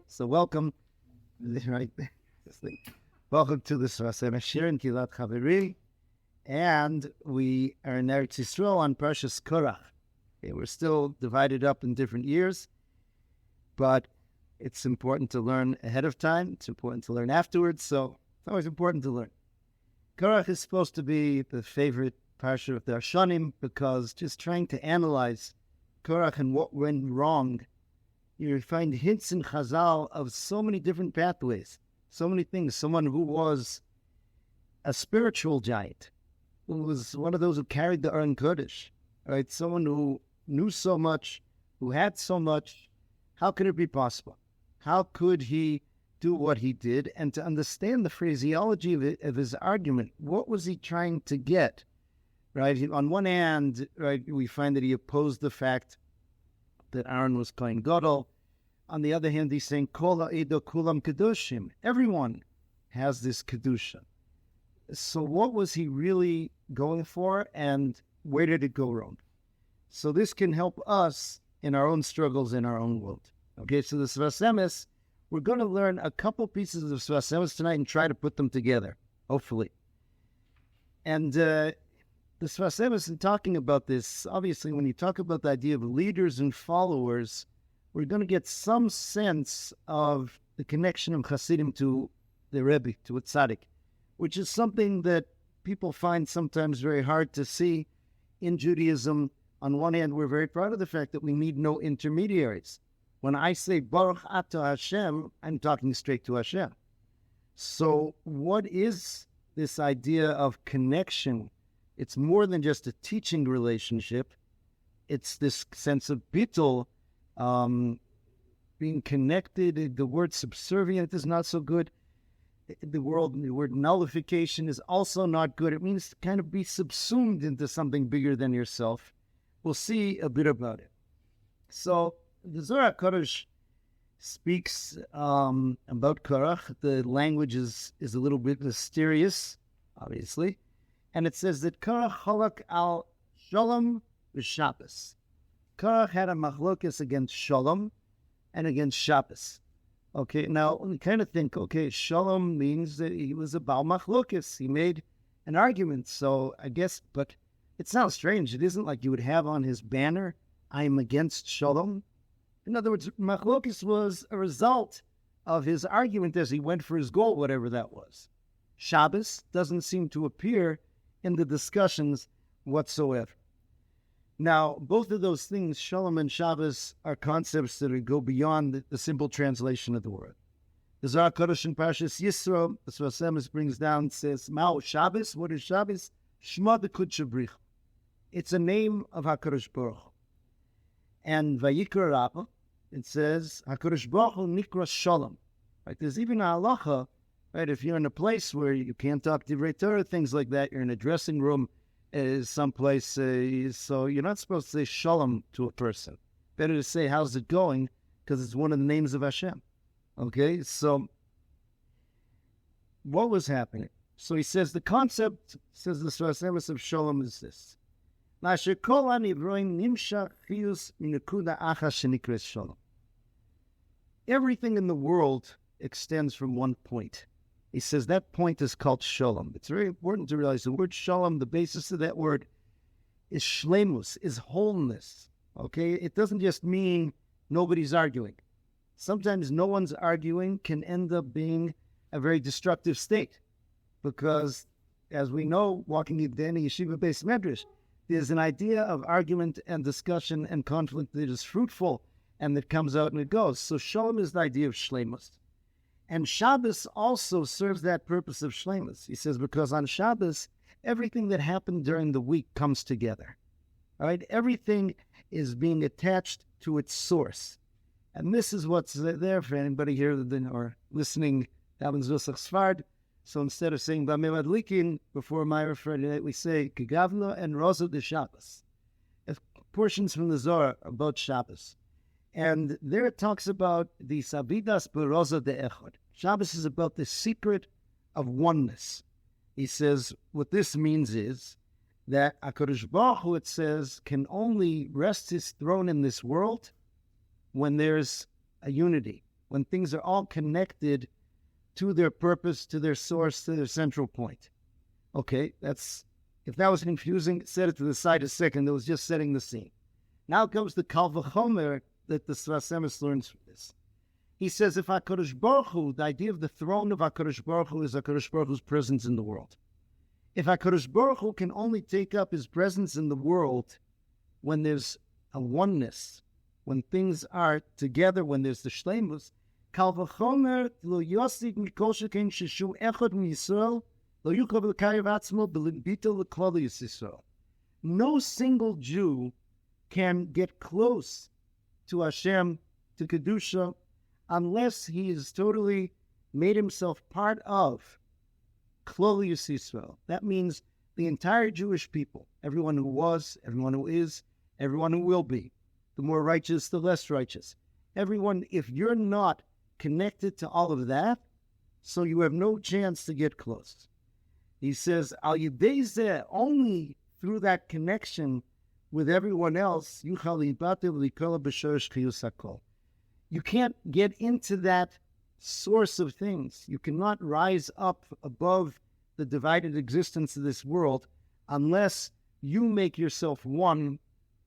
So welcome, right? Welcome to the Sfas Emes Shir in Kilat Chaveri, and we are in Eretz Yisrael on Parshas Korach. Okay, we're still divided up in different years, but it's important to learn ahead of time. It's important to learn afterwards, so it's always important to learn. Korach is supposed to be the favorite parsha of the Darshanim because just trying to analyze Korach and what went wrong, you find hints in Chazal of so many different pathways, so many things. Someone who was a spiritual giant, who was one of those who carried the Aron Kodesh, right? Someone who knew so much, who had so much. How could it be possible? How could he do what he did? And to understand the phraseology of his argument, what was he trying to get? Right? On one hand, right, we find that he opposed the fact that Aaron was Kohen Gadol. On the other hand, he's saying, Kol ha'edo kulam kedushim. Everyone has this kedusha. So what was he really going for, and where did it go wrong? So this can help us in our own struggles in our own world. Okay, so the Sfas Emes, we're going to learn a couple pieces of Sfas Emes tonight and try to put them together, hopefully. And the Sfas Emes, in talking about this, obviously when you talk about the idea of leaders and followers, we're going to get some sense of the connection of Hasidim to the Rebbe, to a tzaddik, which is something that people find sometimes very hard to see in Judaism. On one hand, we're very proud of the fact that we need no intermediaries. When I say Baruch Atah Hashem, I'm talking straight to Hashem. So what is this idea of connection? It's more than just a teaching relationship. It's this sense of bittul, being connected. The word subservient is not so good. The word nullification is also not good. It means to kind of be subsumed into something bigger than yourself. We'll see a bit about it. So the Zohar HaKadosh speaks about Korach. The language is a little bit mysterious, obviously. And it says that Korach chalak al Shalom v'Shabbos. Korach had a machlokas against Shalom and against Shabbos. Okay, now we kind of think, okay, Shalom means that he was a Baal machlokas. He made an argument, so I guess, but it sounds strange. It isn't like you would have on his banner, I am against Shalom. In other words, machlokas was a result of his argument as he went for his goal, whatever that was. Shabbos doesn't seem to appear in the discussions whatsoever. Now, both of those things, Shalom and Shabbos, are concepts that go beyond the simple translation of the word. The Zohar HaKadosh in Parshas Yisro, the Sfas Emes brings down, says, Mao Shabbos, what is Shabbos? Shema B'Kudsha Brich. It's a name of HaKadosh Baruch Hu. And Vayikra Rabbah, it says, HaKadosh Baruch Hu Nikra Shalom. Right? There's even a halacha. Right, if you're in a place where you can't talk Divrei Torah, things like that, you're in a dressing room, someplace, so you're not supposed to say shalom to a person. Better to say, how's it going? Because it's one of the names of Hashem. Okay, so what was happening? So he says, the concept, says the Sfas Emes of shalom is this. Everything in the world extends from one point. He says that point is called shalom. It's very important to realize the word shalom, the basis of that word is shlemus, is wholeness. Okay? It doesn't just mean nobody's arguing. Sometimes no one's arguing can end up being a very destructive state because, as we know, walking in the yeshiva-based medrash, there's an idea of argument and discussion and conflict that is fruitful and that comes out and it goes. So shalom is the idea of shlemus. And Shabbos also serves that purpose of shlemus. He says, because on Shabbos, everything that happened during the week comes together. All right? Everything is being attached to its source. And this is what's there for anybody here or listening, Davin Zusach Sfard. So instead of saying Bamei Madlikin before Meir Friday night, we say Kegavno and Rosa de Shabbos. Portions from the Zohar about Shabbos. And there it talks about the Savidas Beroza de Echad. Shabbos is about the secret of oneness. He says what this means is that HaKadosh Baruch Hu, it says, can only rest his throne in this world when there's a unity, when things are all connected to their purpose, to their source, to their central point. Okay, if that was confusing, set it to the side a second. It was just setting the scene. Now comes the Kal V'chomer that the Sfas Emes learns from this. He says, if HaKadosh Baruch Hu, the idea of the throne of HaKadosh Baruch Hu is HaKadosh Baruch Hu's presence in the world. If HaKadosh Baruch Hu can only take up his presence in the world when there's a oneness, when things are together, when there's the shleimus, Kal V'chomer lo yosig mikol sheken sheshu echad Yisrael lo yukav l'kayev atzmo b'limbito l'klal Yisrael. No single Jew can get close to Hashem, to Kedusha, unless he has totally made himself part of Klal Yisrael. That means the entire Jewish people, everyone who was, everyone who is, everyone who will be, the more righteous, the less righteous. Everyone, if you're not connected to all of that, so you have no chance to get close. He says, Al Yidei only through that connection with everyone else, you can't get into that source of things. You cannot rise up above the divided existence of this world unless you make yourself one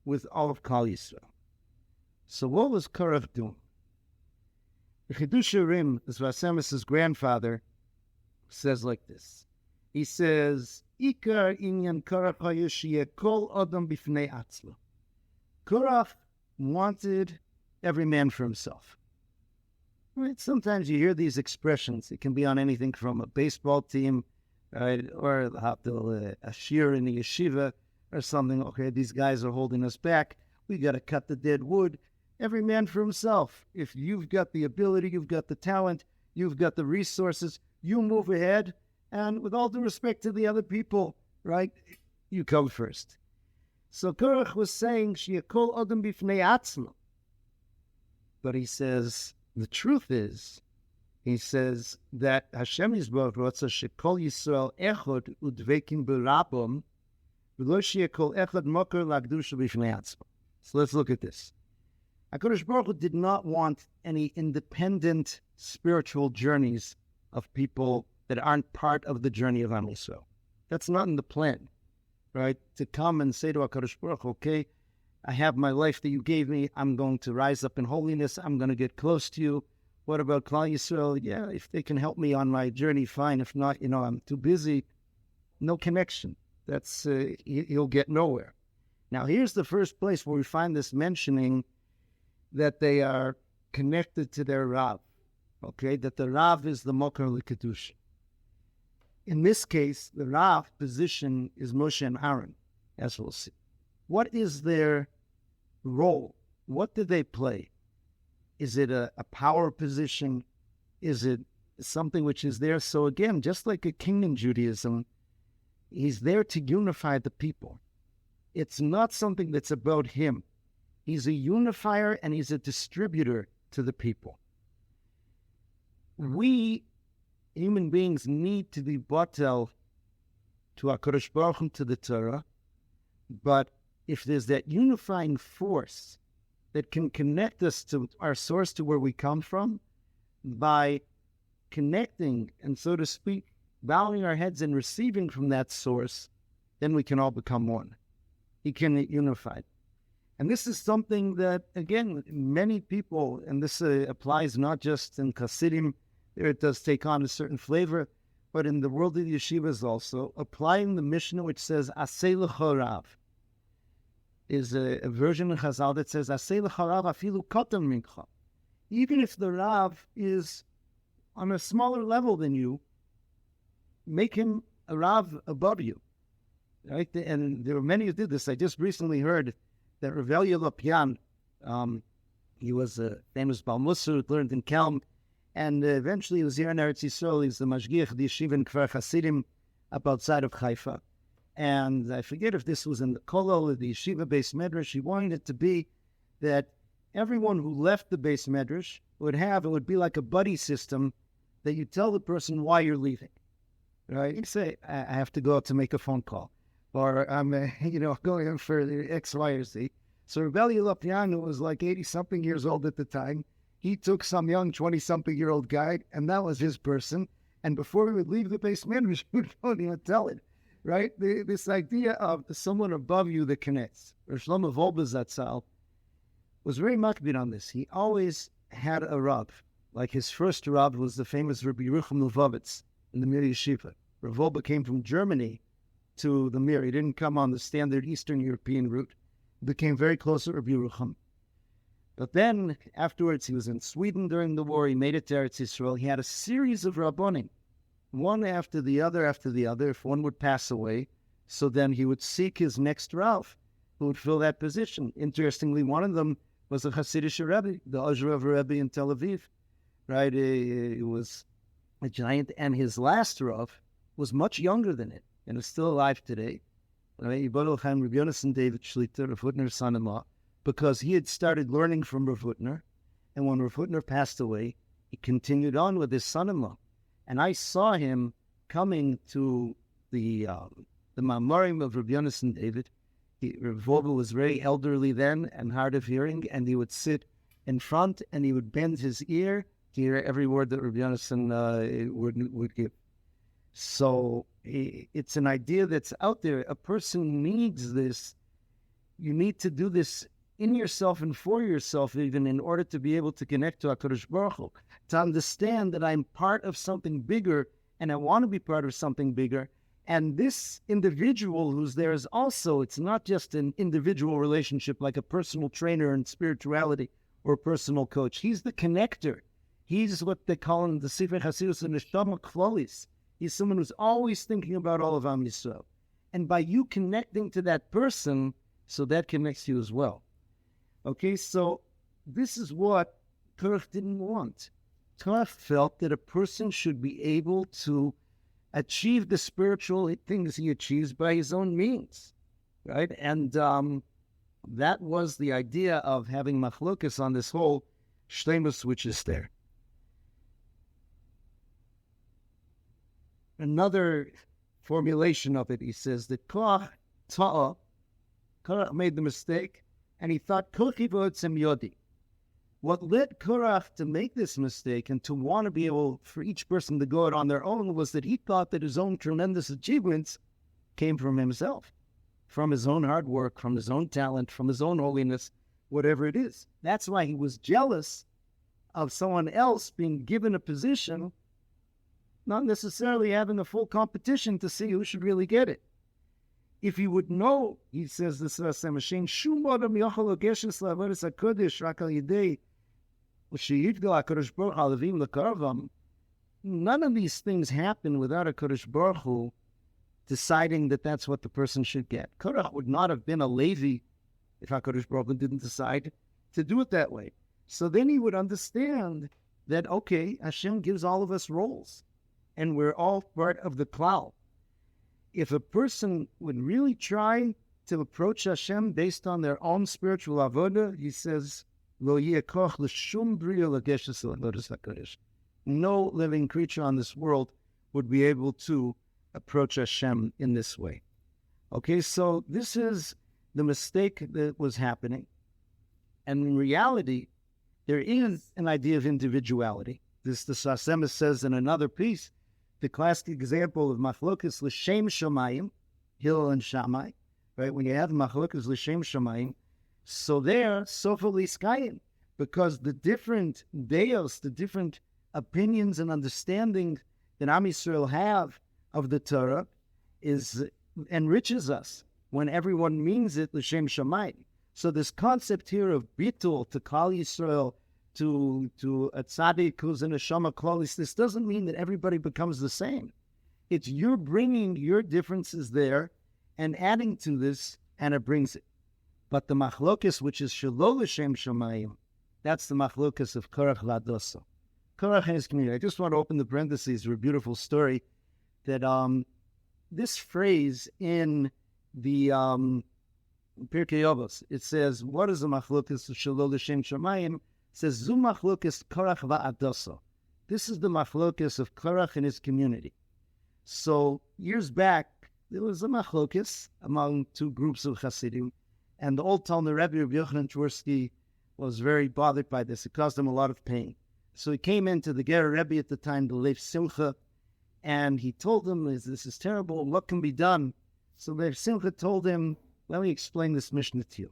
with all of Klal Yisrael. So what was Korach doing? The Chidush Urim, Sfas Emes' grandfather, says like this. He says, Ikar inyan Korach hayushiyeh kol adam bifnei atzlo. Korach wanted every man for himself. Right? Sometimes you hear these expressions. It can be on anything from a baseball team, right, or a shir in the yeshiva or something. Okay, these guys are holding us back. We got to cut the dead wood. Every man for himself. If you've got the ability, you've got the talent, you've got the resources, you move ahead. And with all due respect to the other people, right, you come first. So Korach was saying, Sheyakol Adam bifnei atzmo. But he says, the truth is, he says that Hashem Yisborach rotza shekol Yisrael echad udvekim berabom v'lo sheyakol echad moker lagdusha bifnei atzmo. So let's look at this. HaKadosh Baruch Hu did not want any independent spiritual journeys of people that aren't part of the journey of Am Yisrael. That's not in the plan, right? To come and say to HaKadosh Baruch Hu, okay, I have my life that you gave me. I'm going to rise up in holiness. I'm going to get close to you. What about Klal Yisrael? Yeah, if they can help me on my journey, fine. If not, I'm too busy. No connection. That's you'll get nowhere. Now, here's the first place where we find this mentioning that they are connected to their Rav. Okay, that the Rav is the Mokar L'Kedusha. In this case, the Rav position is Moshe and Aaron, as we'll see. What is their role? What do they play? Is it a power position? Is it something which is there? So again, just like a king in Judaism, he's there to unify the people. It's not something that's about him. He's a unifier and he's a distributor to the people. We, human beings, need to be batel to HaKadosh Baruch Hu, to the Torah, but if there's that unifying force that can connect us to our source, to where we come from, by connecting and, so to speak, bowing our heads and receiving from that source, then we can all become one. He can unify. And this is something that, again, many people, and this applies not just in Hasidim, there it does take on a certain flavor, but in the world of the yeshivas also, applying the Mishnah which says, Aseh l'cha Rav, is a version of Chazal that says, Aseh l'cha Rav afilu katan mincha. Even if the Rav is on a smaller level than you, make him a Rav above you. Right? And there were many who did this. I just recently heard that Rav Elia Lopian, he was a famous Baal Musar who learned in Kelm, and eventually he was here in Eretz Yisrael. He's the Mashgiach, the yeshiva in Kfar Hasidim, up outside of Haifa. And I forget if this was in the Kolol or the yeshiva base medrash. He wanted it to be that everyone who left the base medrash it would be like a buddy system that you tell the person why you're leaving. Right? You say, I have to go out to make a phone call, or I'm, going in for X, Y, or Z. So Rav Elia Lopian, who was like 80-something years old at the time, he took some young 20-something-year-old guy, and that was his person. And before we would leave the base management, we don't even tell it, right? This idea of someone above you that connects. Rosh Shlomo Wolbe Zatzal was very makbid on this. He always had a Rav. Like his first Rav was the famous Rabbi Yerucham Lubavitz in the Mir Yeshiva. Rav Wolbe came from Germany to the Mir. He didn't come on the standard Eastern European route. He became very close to Rabbi Yerucham. But then, afterwards, he was in Sweden during the war. He made it to Eretz Yisrael. He had a series of Rabbonim, one after the other. If one would pass away, so then he would seek his next Rav, who would fill that position. Interestingly, one of them was a Hasidic Rebbe, the Ozrav Rebbe in Tel Aviv. Right? He was a giant, and his last Rav was much younger than it, and is still alive today. Right? Yibodel Chaim Rabbi Yonason David Shlita, Rav Hutner's son-in-law, because he had started learning from Rav Hutner, and when Rav Hutner passed away, he continued on with his son-in-law. And I saw him coming to the Ma'amarim of Rabbi Yonason David. Rav Wolbe was very elderly then and hard of hearing, and he would sit in front and he would bend his ear to hear every word that Rabbi Yonason would give. So it's an idea that's out there. A person needs this. You need to do this in yourself and for yourself, even in order to be able to connect to HaKadosh Baruch Hu, to understand that I'm part of something bigger and I want to be part of something bigger. And this individual who's there is also, it's not just an individual relationship like a personal trainer in spirituality or a personal coach. He's the connector. He's what they call in the Sifrei Hasidus and Neshama Klolis. He's someone who's always thinking about all of Am Yisrael. And by you connecting to that person, so that connects you as well. Okay, so this is what Korach didn't want. Korach felt that a person should be able to achieve the spiritual things he achieves by his own means, right? And that was the idea of having machlokas on this whole shleimus which is there. Another formulation of it, he says that Korach made the mistake, and he thought, what led Korach to make this mistake and to want to be able for each person to go it on their own was that he thought that his own tremendous achievements came from himself, from his own hard work, from his own talent, from his own holiness, whatever it is. That's why he was jealous of someone else being given a position, not necessarily having a full competition to see who should really get it. If he would know, he says this Sfas Emes, none of these things happen without a Kodesh Baruch Hu deciding that that's what the person should get. Korach would not have been a Levi if HaKadosh Baruch Hu didn't decide to do it that way. So then he would understand that, okay, Hashem gives all of us roles, and we're all part of the klal. If a person would really try to approach Hashem based on their own spiritual avodah, he says, Lo yeh koch l'shum bria l'geshes l'avodas HaKadosh. No living creature on this world would be able to approach Hashem in this way. Okay, so this is the mistake that was happening. And in reality, there is an idea of individuality. This the Sfas Emes says in another piece, the classic example of machlokas l'shem shamayim, Hillel and Shammai, right? When you have machlokas l'shem shamayim, so there, sofa liskayim, because the different deos, the different opinions and understanding that Am Yisrael have of the Torah enriches us when everyone means it l'shem shamayim. So this concept here of bitul to Klal Yisrael, to a tzaddik who's in a neshama klolis, this doesn't mean that everybody becomes the same. It's you're bringing your differences there and adding to this, and it brings it. But the machlokas, which is shelo l'shem shamayim, that's the machlokas of Korach v'Adoso. Korach and his community. I just want to open the parentheses for a beautiful story that this phrase in the Pirkei Avos, it says, what is the machlokas of shelo l'shem shamayim? It says, Zu machlokas Korach v'Adoso. This is the machlokas of Korach and his community. So years back, there was a machlokas among two groups of Hasidim, and the old Talmud Rebbe of Yochanan Twersky was very bothered by this. It caused him a lot of pain. So he came into the Ger Rebbe at the time, the Leif Simcha, and he told him, this is terrible, what can be done? So Leif Simcha told him, let me explain this Mishnah to you.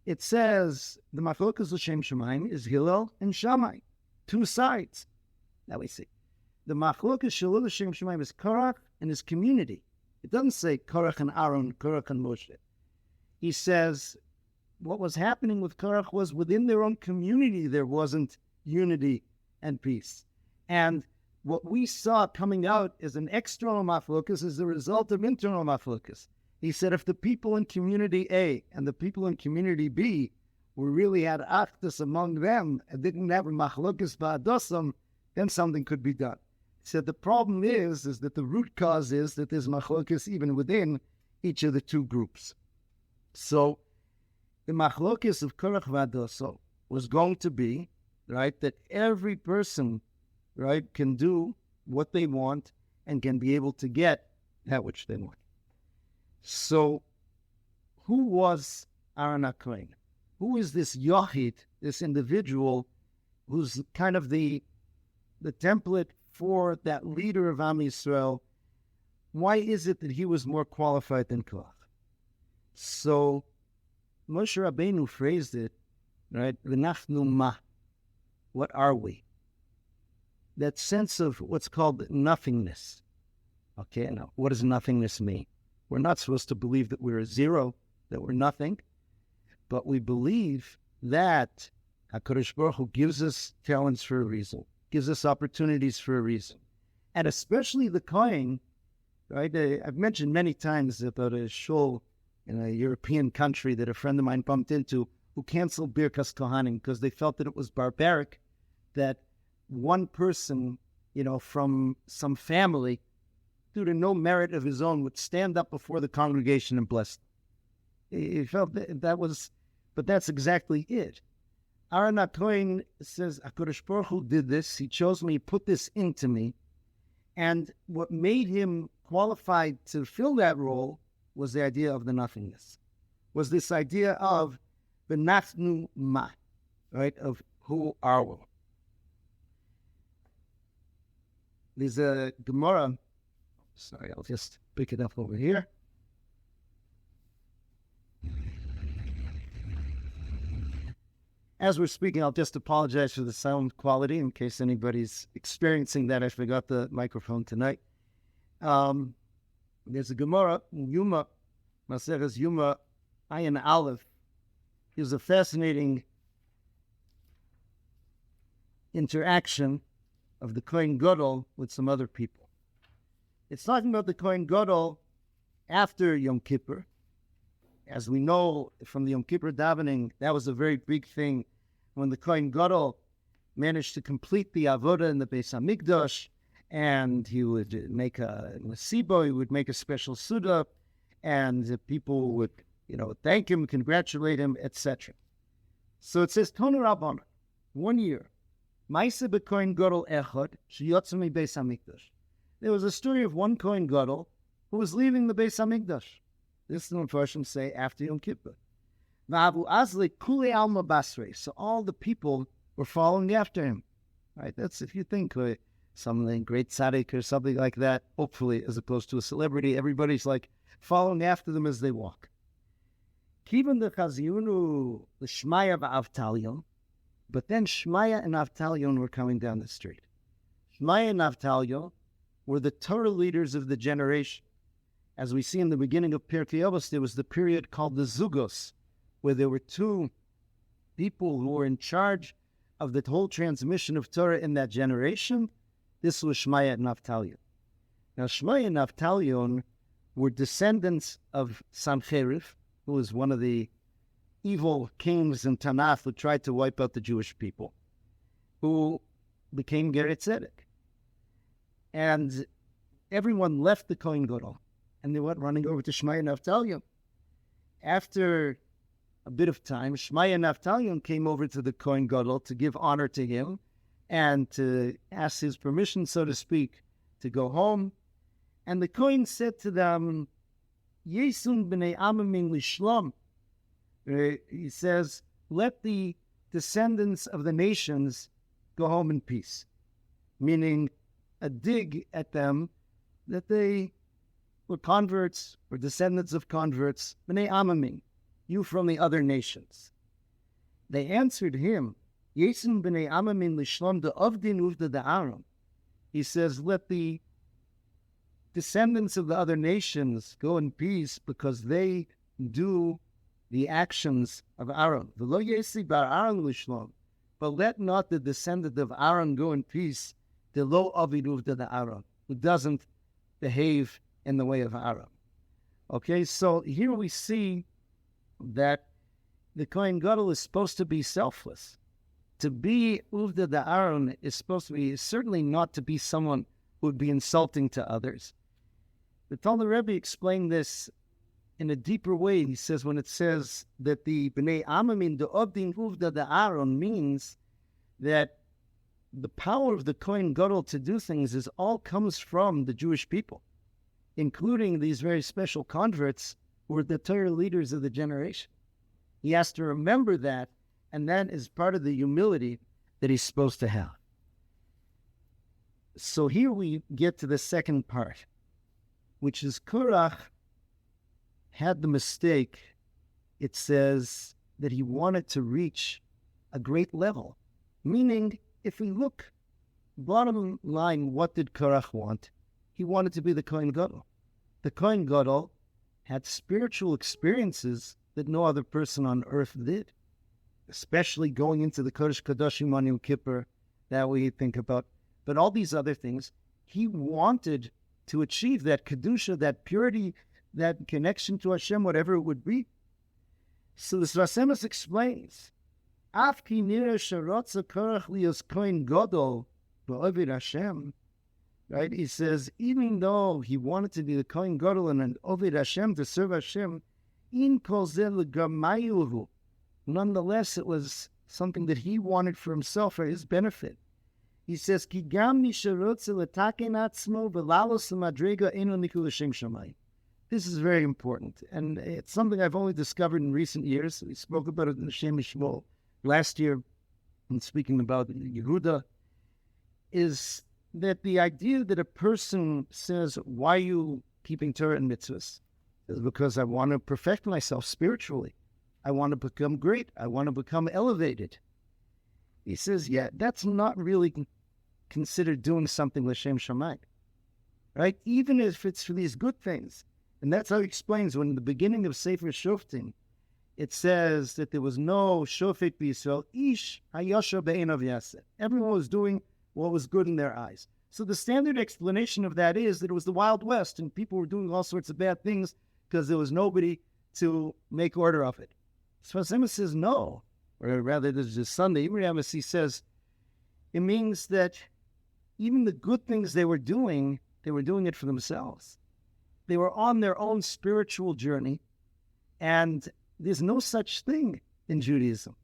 It says, the Machlokas L'Shem Shemaim is Hillel and Shammai, two sides. Now we see. The Machlokas Shalul L'Shem Shemaim is Korach and his community. It doesn't say Korach and Aaron, Korach and Moshe. He says, what was happening with Korach was within their own community there wasn't unity and peace. And what we saw coming out as an external machlokas is the result of internal machlokas. He said if the people in community A and the people in community B were really had achdus among them and didn't have a machlokas ba'adosam, then something could be done. He said the problem is that the root cause is that there's machlokas even within each of the two groups. So the machlokas of Korach v'Adoso was going to be, right, that every person, right, can do what they want and can be able to get that which they want. So who was Aaron HaKohen? Who is this Yochid, this individual who's kind of the template for that leader of Am Yisrael? Why is it that he was more qualified than Korach? So Moshe Rabbeinu phrased it, right, V'nachnu ma, what are we? That sense of what's called nothingness. Okay, now, what does nothingness mean? We're not supposed to believe that we're a zero, that we're nothing, but we believe that HaKadosh Baruch Hu gives us talents for a reason, gives us opportunities for a reason. And especially the Kohen, right? I've mentioned many times about a shul in a European country that a friend of mine bumped into who canceled Birkas Kohanim because they felt that it was barbaric that one person, from some family, due to no merit of his own, would stand up before the congregation and bless them. He felt that was, but that's exactly it. Aaron HaKohen says, HaKadosh Baruch Hu did this, he chose me, put this into me, and what made him qualified to fill that role was the idea of the nothingness, was this idea of the nachnu ma, right, of who are we. There's a Gemara. Sorry, I'll just pick it up over here. As we're speaking, I'll just apologize for the sound quality in case anybody's experiencing that. I forgot the microphone tonight. There's a Gemara, Yuma, Maseches Yuma, Ayin Aleph. There's a fascinating interaction of the Kohen Gadol with some other people. It's talking about the Kohen Gadol after Yom Kippur. As we know from the Yom Kippur davening, that was a very big thing when the Kohen Gadol managed to complete the avodah in the Beis Hamikdash, and he would make a nesibo, he would make a special suda, and people would, thank him, congratulate him, etc. So it says, Tonu Rabbana, 1 year, Maaseh b'Kohen Gadol echad sheyotza miBeis Hamikdash. There was a story of one Kohen Gadol who was leaving the Beis Hamikdash. This is the Parshas say after Yom Kippur. V'avu azli kuli alma basrei. So all the people were following after him. Right? That's if you think something great tzaddik or something like that. Hopefully, as opposed to a celebrity, everybody's like following after them as they walk. Kivan the Chaziunu the Shmaya v'Avtalion. But then Shmaya and Avtalion were coming down the street. Shmaya and Avtalion were the Torah leaders of the generation. As we see in the beginning of Pirkei Avos, there was the period called the Zugos, where there were two people who were in charge of the whole transmission of Torah in that generation. This was Shmaya and Avtalion. Now, Shmaya and Avtalion were descendants of Sancheriv, who was one of the evil kings in Tanakh who tried to wipe out the Jewish people, who became Ger Tzedek. And everyone left the Kohen Gadol, and they went running over to Shmaya and Avtalion. After a bit of time, Shmaya and Avtalion came over to the Kohen Gadol to give honor to him and to ask his permission, so to speak, to go home. And the Kohen said to them, Yesun b'nei amamin lishlom. He says, let the descendants of the nations go home in peace, meaning a dig at them that they were converts or descendants of converts, b'nei amamim, you from the other nations. They answered him, Yesim b'nei amamim lishlom de'ovdin uvda de'aron. He says, let the descendants of the other nations go in peace because they do the actions of Aaron. V'lo yesi bar Aaron lishlom. But let not the descendant of Aaron go in peace, the lo avid uvda de'aron, who doesn't behave in the way of Aaron. Okay, so here we see that the Kohen Gadol is supposed to be selfless. To be uvda de'aron is supposed to be certainly not to be someone who would be insulting to others. The Talmud Rebbe explained this in a deeper way. He says when it says that the b'nei amamim de'ovdin uvda de'aron means that the power of the Kohen Gadol to do things all comes from the Jewish people, including these very special converts who were the Torah leaders of the generation. He has to remember that, and that is part of the humility that he's supposed to have. So here we get to the second part, which is Korach had the mistake. It says that he wanted to reach a great level, meaning if we look, bottom line, what did Korach want? He wanted to be the Kohen Gadol. The Kohen Gadol had spiritual experiences that no other person on earth did, especially going into the Kodesh Kodashim on Yom Kippur that we think about. But all these other things, he wanted to achieve that Kedusha, that purity, that connection to Hashem, whatever it would be. So the Sfas Emes explains, Af ki nira sharotza Korach lios Kohen Gadol ba'ovid Hashem. Right? He says, even though he wanted to be the Kohen Gadol and an Ovid Hashem, to serve Hashem, in kol zeh legamayuhu. Nonetheless, it was something that he wanted for himself, for his benefit. He says, Ki gam mi sherotze letaken atzmo v'lalos l'madrega eno nikul l'shem shamayim. This is very important, and it's something I've only discovered in recent years. We spoke about it in the Shem Shmuel last year, when speaking about Yehuda, is that the idea that a person says, why are you keeping Torah and mitzvahs? Is because I want to perfect myself spiritually. I want to become great. I want to become elevated. He says, yeah, that's not really considered doing something l'shem shamayim, right? Even if it's for these good things. And that's how he explains when in the beginning of Sefer Shoftim, it says that there was no shofet b'Yisrael, ish hayosha be'enav yaseh. Everyone was doing what was good in their eyes. So the standard explanation of that is that it was the Wild West and people were doing all sorts of bad things because there was nobody to make order of it. Sfas Emes says no, or rather there's his son, the Ibrahim, he says, it means that even the good things they were doing it for themselves. They were on their own spiritual journey, and there's no such thing in Judaism.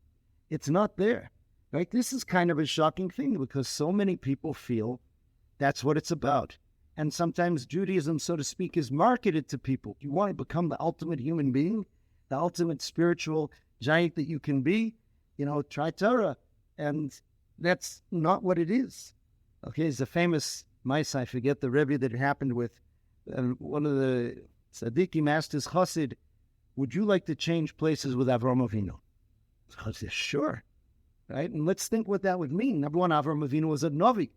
It's not there. Right? This is kind of a shocking thing because so many people feel that's what it's about. And sometimes Judaism, so to speak, is marketed to people. You want to become the ultimate human being, the ultimate spiritual giant that you can be, try Torah. And that's not what it is. Okay, it's a famous mice, I forget the Rebbe that it happened with. One of the tzaddikim asked his chassid, would you like to change places with Avraham Avinu? Chassid said, sure. Right? And let's think what that would mean. Number one, Avraham Avinu was a Novi.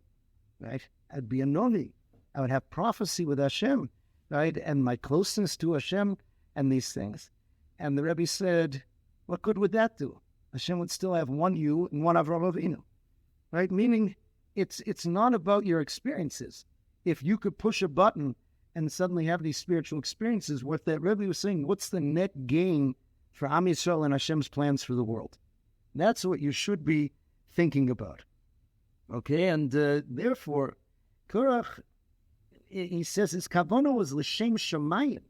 Right? I'd be a Novi. I would have prophecy with Hashem. Right? And my closeness to Hashem and these things. And the Rebbe said, what good would that do? Hashem would still have one you and one Avraham Avinu. Right? Meaning, it's not about your experiences. If you could push a button and suddenly have these spiritual experiences, what that Rebbe was saying, what's the net gain for Am Yisrael and Hashem's plans for the world? That's what you should be thinking about. Okay, and therefore, Korach, he says his kavanah was l'shem shamayim,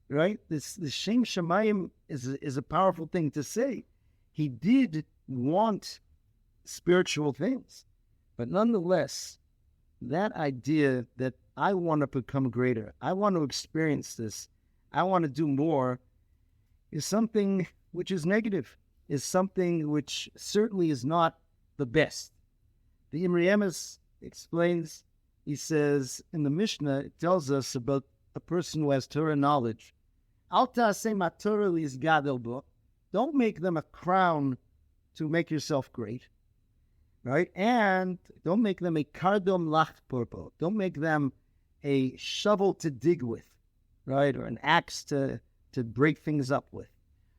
right? This l'shem shamayim is a powerful thing to say. He did want spiritual things, but nonetheless, that idea that I want to become greater, I want to experience this, I want to do more, is something which is negative. is something which certainly is not the best. The Am Yisrael explains, he says, in the Mishnah, it tells us about a person who has Torah knowledge. Al ta'aseh matorah li'izgadel bo. Don't make them a crown to make yourself great, right? And don't make them a kardom lachpor bo. Don't make them a shovel to dig with, right? Or an axe to break things up with.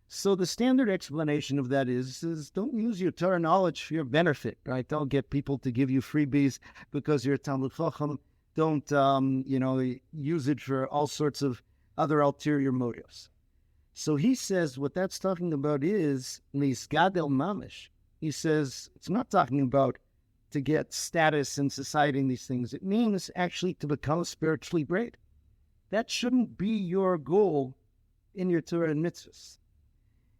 So the standard explanation of that is don't use your Torah knowledge for your benefit, right? Don't get people to give you freebies because you're a Talmud Chacham. Don't, use it for all sorts of other ulterior motives. So he says what that's talking about is Lisgadel Mamish. He says it's not talking about to get status in society and these things. It means actually to become spiritually great. That shouldn't be your goal in your Torah and mitzvahs.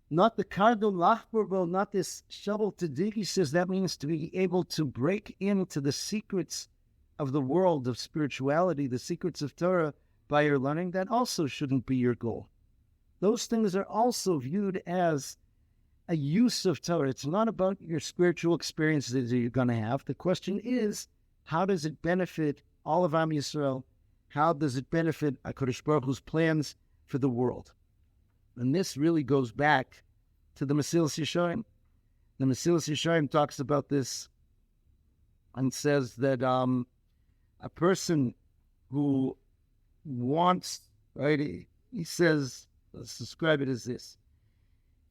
Not the kardom lachborbo, not this shovel to dig. He says that means to be able to break into the secrets of the world of spirituality, the secrets of Torah by your learning. That also shouldn't be your goal. Those things are also viewed as a use of Torah. It's not about your spiritual experiences that you're going to have. The question is, how does it benefit all of Am Yisrael? How does it benefit HaKadosh Baruch Hu's plans for the world? And this really goes back to the Mesilas Yesharim. The Mesilas Yesharim talks about this and says that a person who wants, right, he says, let's describe it as this.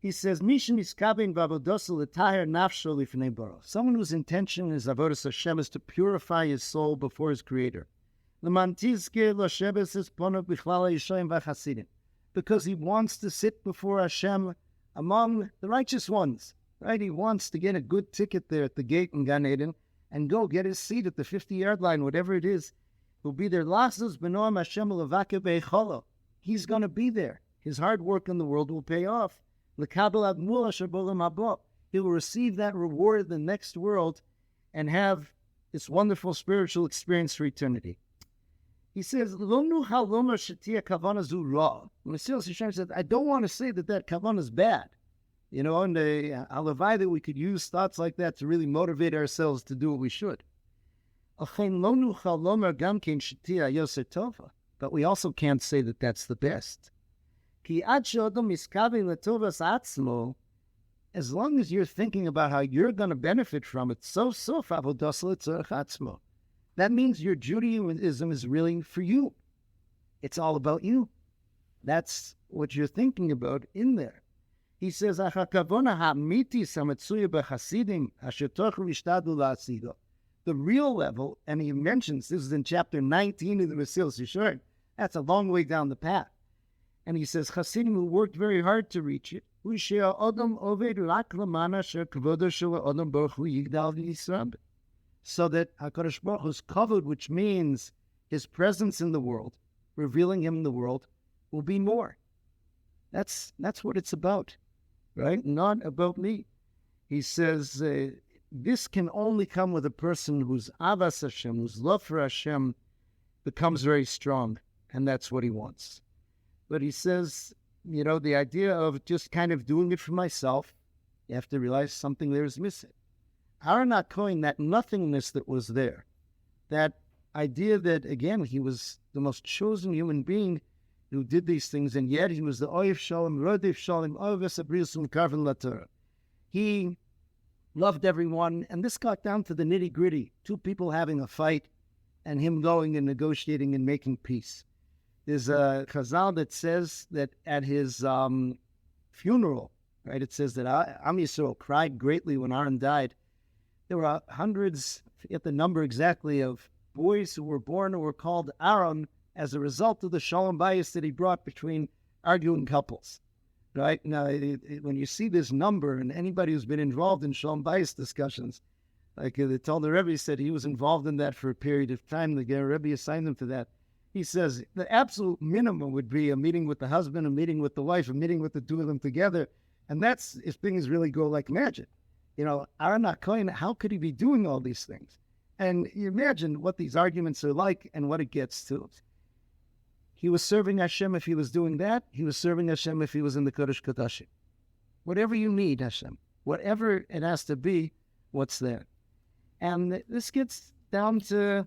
He says, Mishin iskabin v'avodosa l'taher nafsho lifnei bara. Someone whose intention is avodas Hashem is to purify his soul before his Creator. L'man tizke l'shebes es ponav bichlal ha'yishayim v'chasidim. Because he wants to sit before Hashem among the righteous ones, right? He wants to get a good ticket there at the gate in Gan Eden and go get his seat at the 50-yard line, whatever it is. He'll be there. Lassos b'noam Hashem l'vake b'echolo. He's going to be there. His hard work in the world will pay off. L'kabel admul asher b'olam haba. He will receive that reward in the next world and have this wonderful spiritual experience for eternity. He says, Lo nuchal lomar shetia kavana zu ra. Mesilas Yesharim said, I don't want to say that kavana is bad. And the halavai that we could use thoughts like that to really motivate ourselves to do what we should. But we also can't say that that's the best. As long as you're thinking about how you're going to benefit from it, that means your Judaism is really for you. It's all about you. That's what you're thinking about in there. He says, the real level, and he mentions, this is in chapter 19 of the Mesilas Yesharim, that's a long way down the path. And he says, Hasidim who worked very hard to reach it, so that HaKadosh Baruch Hu's kavod, which means his presence in the world, revealing him in the world, will be more. That's what it's about, right? Not about me. He says, this can only come with a person whose avas Hashem, whose love for Hashem becomes very strong, and that's what he wants. But he says, the idea of just kind of doing it for myself, you have to realize something there is missing. Aaron HaKohen, that nothingness that was there, that idea that, again, he was the most chosen human being who did these things, and yet he was the Oyev Shalom, Rodef Shalom, Oyeves Abriusum Karvan Latorah. He loved everyone, and this got down to the nitty-gritty, two people having a fight, and him going and negotiating and making peace. There's a chazal that says that at his funeral, right, it says that Am Yisrael cried greatly when Aaron died. There were hundreds, I forget the number exactly, of boys who were born who were called Aaron as a result of the shalom bayis that he brought between arguing couples. Right? Now, when you see this number, and anybody who's been involved in shalom bayis discussions, like they told the Rebbe, said he was involved in that for a period of time. The Rebbe assigned him to that. He says the absolute minimum would be a meeting with the husband, a meeting with the wife, a meeting with the two of them together. And that's if things really go like magic. Aaron HaKohen, how could he be doing all these things? And you imagine what these arguments are like and what it gets to. He was serving Hashem if he was doing that. He was serving Hashem if he was in the Kodesh Kodashim. whatever you need, Hashem, whatever it has to be, what's there. And this gets down to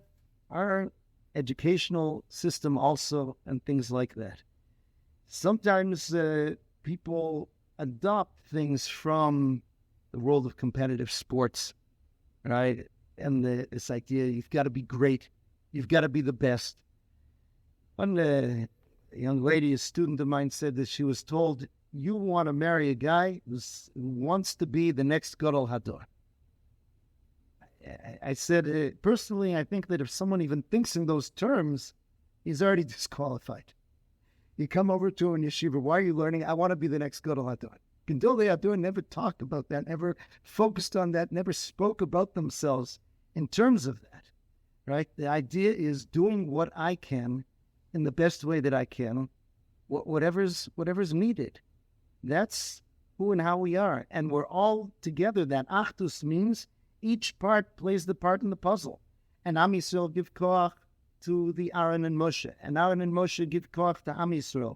our educational system also and things like that. Sometimes people adopt things from the world of competitive sports, right? And this idea, you've got to be great. You've got to be the best. One young lady, a student of mine, said that she was told, you want to marry a guy who wants to be the next Gadol Hador. I said, personally, I think that if someone even thinks in those terms, he's already disqualified. You come over to an yeshiva, why are you learning? I want to be the next Gadol Hador. Gedolei Hador never talked about that, never focused on that, never spoke about themselves in terms of that, right? The idea is doing what I can in the best way that I can, whatever's needed. That's who and how we are. And we're all together. That Achdus means each part plays the part in the puzzle. And Am Yisrael give Korach to the Aaron and Moshe. And Aaron and Moshe give Korach to Am Yisrael.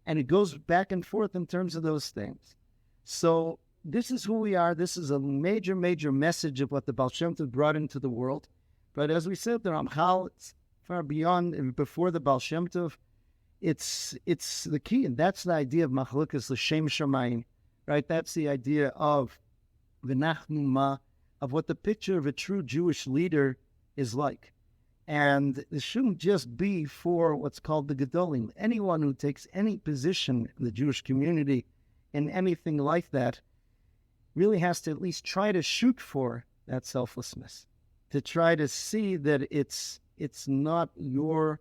And it goes back and forth in terms of those things. So this is who we are. This is a major, major message of what the Baal Shem Tov brought into the world. But as we said, the Ramchal, it's far beyond and before the Baal Shem Tov. It's the key, and that's the idea of Machlokas L'Shem Shamayim, right? That's the idea of V'nachnu Ma, of what the picture of a true Jewish leader is like. And it shouldn't just be for what's called the Gedolim. Anyone who takes any position in the Jewish community in anything like that really has to at least try to shoot for that selflessness, to try to see that it's not your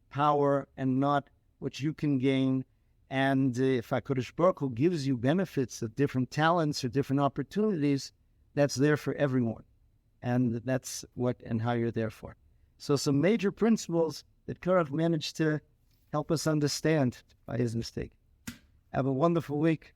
power and not what you can gain. And if HaKadosh Baruch Hu gives you benefits of different talents or different opportunities, that's there for everyone. And that's what and how you're there for. So some major principles that Korach managed to help us understand by his mistake. Have a wonderful week.